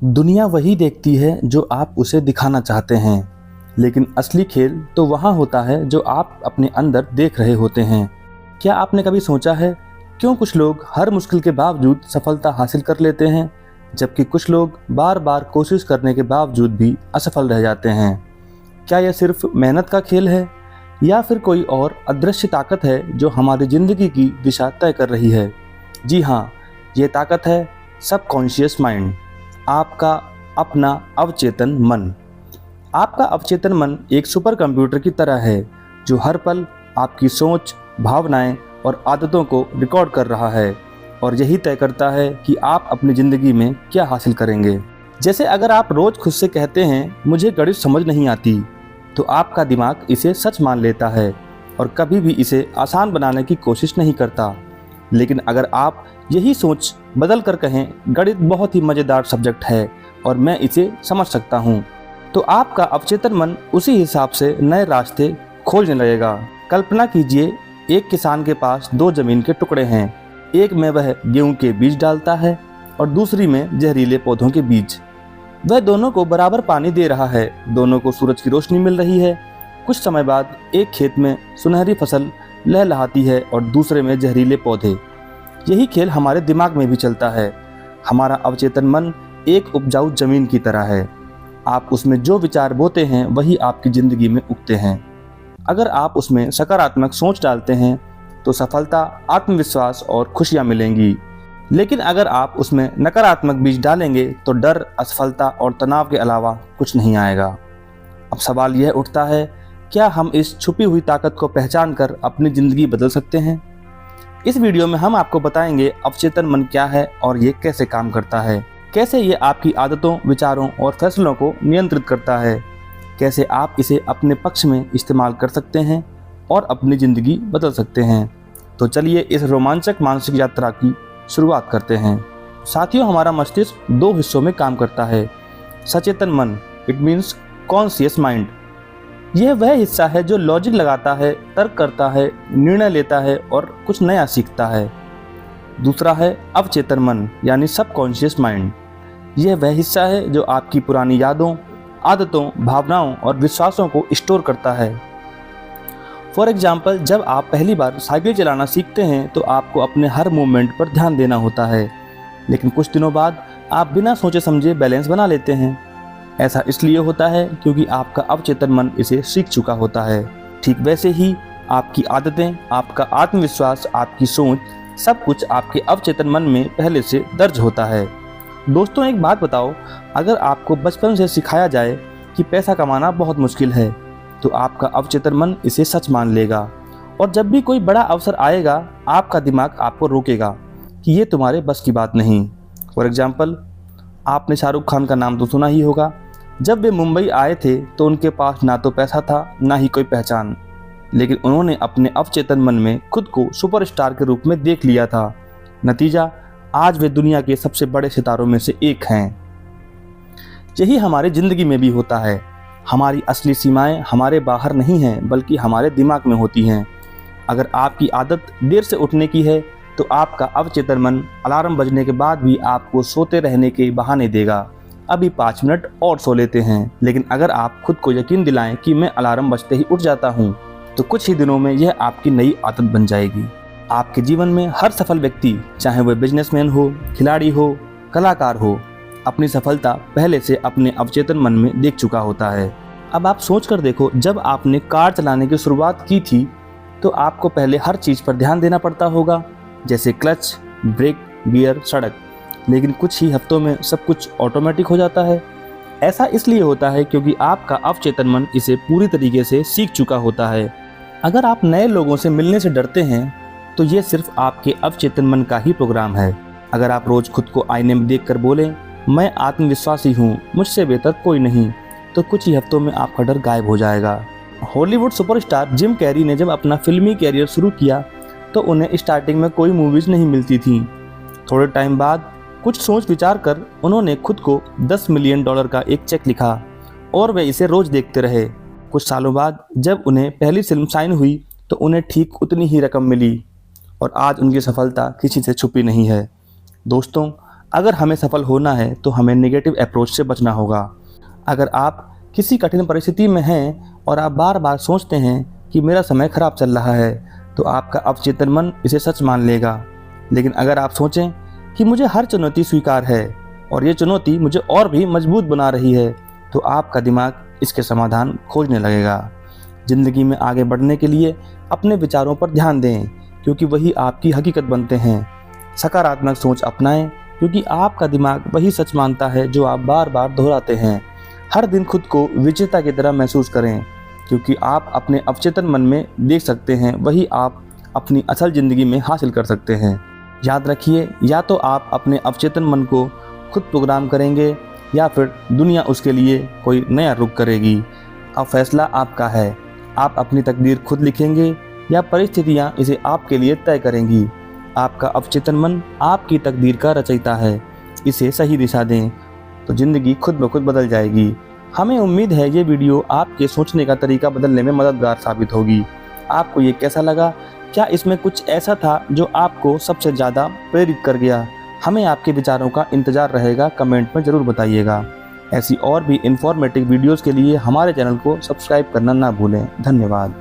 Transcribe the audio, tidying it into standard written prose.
दुनिया वही देखती है जो आप उसे दिखाना चाहते हैं, लेकिन असली खेल तो वहाँ होता है जो आप अपने अंदर देख रहे होते हैं। क्या आपने कभी सोचा है क्यों कुछ लोग हर मुश्किल के बावजूद सफलता हासिल कर लेते हैं, जबकि कुछ लोग बार बार कोशिश करने के बावजूद भी असफल रह जाते हैं? क्या यह सिर्फ मेहनत का खेल है या फिर कोई और अदृश्य ताकत है जो हमारी ज़िंदगी की दिशा तय कर रही है? जी हाँ, ये ताकत है सबकॉन्शियस माइंड, आपका अपना अवचेतन मन। आपका अवचेतन मन एक सुपर कंप्यूटर की तरह है जो हर पल आपकी सोच, भावनाएं और आदतों को रिकॉर्ड कर रहा है और यही तय करता है कि आप अपनी ज़िंदगी में क्या हासिल करेंगे। जैसे अगर आप रोज़ खुद से कहते हैं मुझे गणित समझ नहीं आती, तो आपका दिमाग इसे सच मान लेता है और कभी भी इसे आसान बनाने की कोशिश नहीं करता। लेकिन अगर आप यही सोच बदल कर कहें गणित बहुत ही मज़ेदार सब्जेक्ट है और मैं इसे समझ सकता हूँ, तो आपका अवचेतन मन उसी हिसाब से नए रास्ते खोजने लगेगा। कल्पना कीजिए, एक किसान के पास दो ज़मीन के टुकड़े हैं। एक में वह गेहूं के बीज डालता है और दूसरी में जहरीले पौधों के बीज। वह दोनों को बराबर पानी दे रहा है, दोनों को सूरज की रोशनी मिल रही है। कुछ समय बाद एक खेत में सुनहरी फसल लहलहाती है और दूसरे में जहरीले पौधे। यही खेल हमारे दिमाग में भी चलता है। हमारा अवचेतन मन एक उपजाऊ जमीन की तरह है। आप उसमें जो विचार बोते हैं वही आपकी ज़िंदगी में उगते हैं। अगर आप उसमें सकारात्मक सोच डालते हैं तो सफलता, आत्मविश्वास और खुशियाँ मिलेंगी। लेकिन अगर आप उसमें नकारात्मक बीज डालेंगे तो डर, असफलता और तनाव के अलावा कुछ नहीं आएगा। अब सवाल यह उठता है, क्या हम इस छुपी हुई ताकत को पहचान कर अपनी ज़िंदगी बदल सकते हैं? इस वीडियो में हम आपको बताएंगे अवचेतन मन क्या है और ये कैसे काम करता है, कैसे ये आपकी आदतों, विचारों और फैसलों को नियंत्रित करता है, कैसे आप इसे अपने पक्ष में इस्तेमाल कर सकते हैं और अपनी ज़िंदगी बदल सकते हैं। तो चलिए इस रोमांचक मानसिक यात्रा की शुरुआत करते हैं। साथियों, हमारा मस्तिष्क दो हिस्सों में काम करता है। सचेतन मन, इट मीन्स कॉन्शियस माइंड, यह वह हिस्सा है जो लॉजिक लगाता है, तर्क करता है, निर्णय लेता है और कुछ नया सीखता है। दूसरा है अवचेतन मन यानी सबकॉन्शियस माइंड। यह वह हिस्सा है जो आपकी पुरानी यादों, आदतों, भावनाओं और विश्वासों को स्टोर करता है। फॉर एग्जाम्पल, जब आप पहली बार साइकिल चलाना सीखते हैं तो आपको अपने हर मूवमेंट पर ध्यान देना होता है, लेकिन कुछ दिनों बाद आप बिना सोचे समझे बैलेंस बना लेते हैं। ऐसा इसलिए होता है क्योंकि आपका अवचेतन मन इसे सीख चुका होता है। ठीक वैसे ही आपकी आदतें, आपका आत्मविश्वास, आपकी सोच, सब कुछ आपके अवचेतन मन में पहले से दर्ज होता है। दोस्तों, एक बात बताओ, अगर आपको बचपन से सिखाया जाए कि पैसा कमाना बहुत मुश्किल है, तो आपका अवचेतन मन इसे सच मान लेगा और जब भी कोई बड़ा अवसर आएगा आपका दिमाग आपको रोकेगा कि ये तुम्हारे बस की बात नहीं। फॉर एग्जाम्पल, आपने शाहरुख खान का नाम तो सुना ही होगा। जब वे मुंबई आए थे तो उनके पास ना तो पैसा था, ना ही कोई पहचान, लेकिन उन्होंने अपने अवचेतन मन में खुद को सुपरस्टार के रूप में देख लिया था। नतीजा, आज वे दुनिया के सबसे बड़े सितारों में से एक हैं। यही हमारी ज़िंदगी में भी होता है। हमारी असली सीमाएं हमारे बाहर नहीं हैं, बल्कि हमारे दिमाग में होती हैं। अगर आपकी आदत देर से उठने की है तो आपका अवचेतन मन अलार्म बजने के बाद भी आपको सोते रहने के बहाने देगा, अभी 5 मिनट और सो लेते हैं। लेकिन अगर आप खुद को यकीन दिलाएं कि मैं अलार्म बजते ही उठ जाता हूँ, तो कुछ ही दिनों में यह आपकी नई आदत बन जाएगी। आपके जीवन में हर सफल व्यक्ति, चाहे वह बिजनेसमैन हो, खिलाड़ी हो, कलाकार हो, अपनी सफलता पहले से अपने अवचेतन मन में देख चुका होता है। अब आप सोच कर देखो, जब आपने कार चलाने की शुरुआत की थी तो आपको पहले हर चीज़ पर ध्यान देना पड़ता होगा, जैसे क्लच, ब्रेक, गियर, सड़क। लेकिन कुछ ही हफ्तों में सब कुछ ऑटोमेटिक हो जाता है। ऐसा इसलिए होता है क्योंकि आपका अवचेतन मन इसे पूरी तरीके से सीख चुका होता है। अगर आप नए लोगों से मिलने से डरते हैं तो ये सिर्फ आपके अवचेतन मन का ही प्रोग्राम है। अगर आप रोज़ खुद को आईने में देखकर बोलें, मैं आत्मविश्वासी हूँ, मुझसे बेहतर कोई नहीं, तो कुछ ही हफ्तों में आपका डर गायब हो जाएगा। हॉलीवुड सुपरस्टार जिम कैरी ने जब अपना फिल्मी कैरियर शुरू किया तो उन्हें स्टार्टिंग में कोई मूवीज़ नहीं मिलती थी। थोड़े टाइम बाद कुछ सोच विचार कर उन्होंने खुद को $10 मिलियन का एक चेक लिखा और वे इसे रोज़ देखते रहे। कुछ सालों बाद जब उन्हें पहली फिल्म साइन हुई तो उन्हें ठीक उतनी ही रकम मिली और आज उनकी सफलता किसी से छुपी नहीं है। दोस्तों, अगर हमें सफल होना है तो हमें नेगेटिव अप्रोच से बचना होगा। अगर आप किसी कठिन परिस्थिति में हैं और आप बार बार सोचते हैं कि मेरा समय खराब चल रहा है, तो आपका अवचेतन मन इसे सच मान लेगा। लेकिन अगर आप सोचें कि मुझे हर चुनौती स्वीकार है और ये चुनौती मुझे और भी मजबूत बना रही है, तो आपका दिमाग इसके समाधान खोजने लगेगा। ज़िंदगी में आगे बढ़ने के लिए अपने विचारों पर ध्यान दें, क्योंकि वही आपकी हकीकत बनते हैं। सकारात्मक सोच अपनाएं, क्योंकि आपका दिमाग वही सच मानता है जो आप बार बार दोहराते हैं। हर दिन खुद को विजेता की तरह महसूस करें, क्योंकि आप अपने अवचेतन मन में देख सकते हैं वही आप अपनी असल ज़िंदगी में हासिल कर सकते हैं। याद रखिए, या तो आप अपने अवचेतन मन को खुद प्रोग्राम करेंगे या फिर दुनिया उसके लिए कोई नया रुख करेगी। अब फैसला आपका है। आप अपनी तकदीर खुद लिखेंगे या परिस्थितियाँ इसे आपके लिए तय करेंगी। आपका अवचेतन मन आपकी तकदीर का रचयिता है। इसे सही दिशा दें तो ज़िंदगी खुद ब खुद बदल जाएगी। हमें उम्मीद है ये वीडियो आपके सोचने का तरीका बदलने में मददगार साबित होगी। आपको ये कैसा लगा? क्या इसमें कुछ ऐसा था जो आपको सबसे ज़्यादा प्रेरित कर गया? हमें आपके विचारों का इंतज़ार रहेगा, कमेंट में ज़रूर बताइएगा। ऐसी और भी इंफॉर्मेटिव वीडियोज़ के लिए हमारे चैनल को सब्सक्राइब करना ना भूलें। धन्यवाद।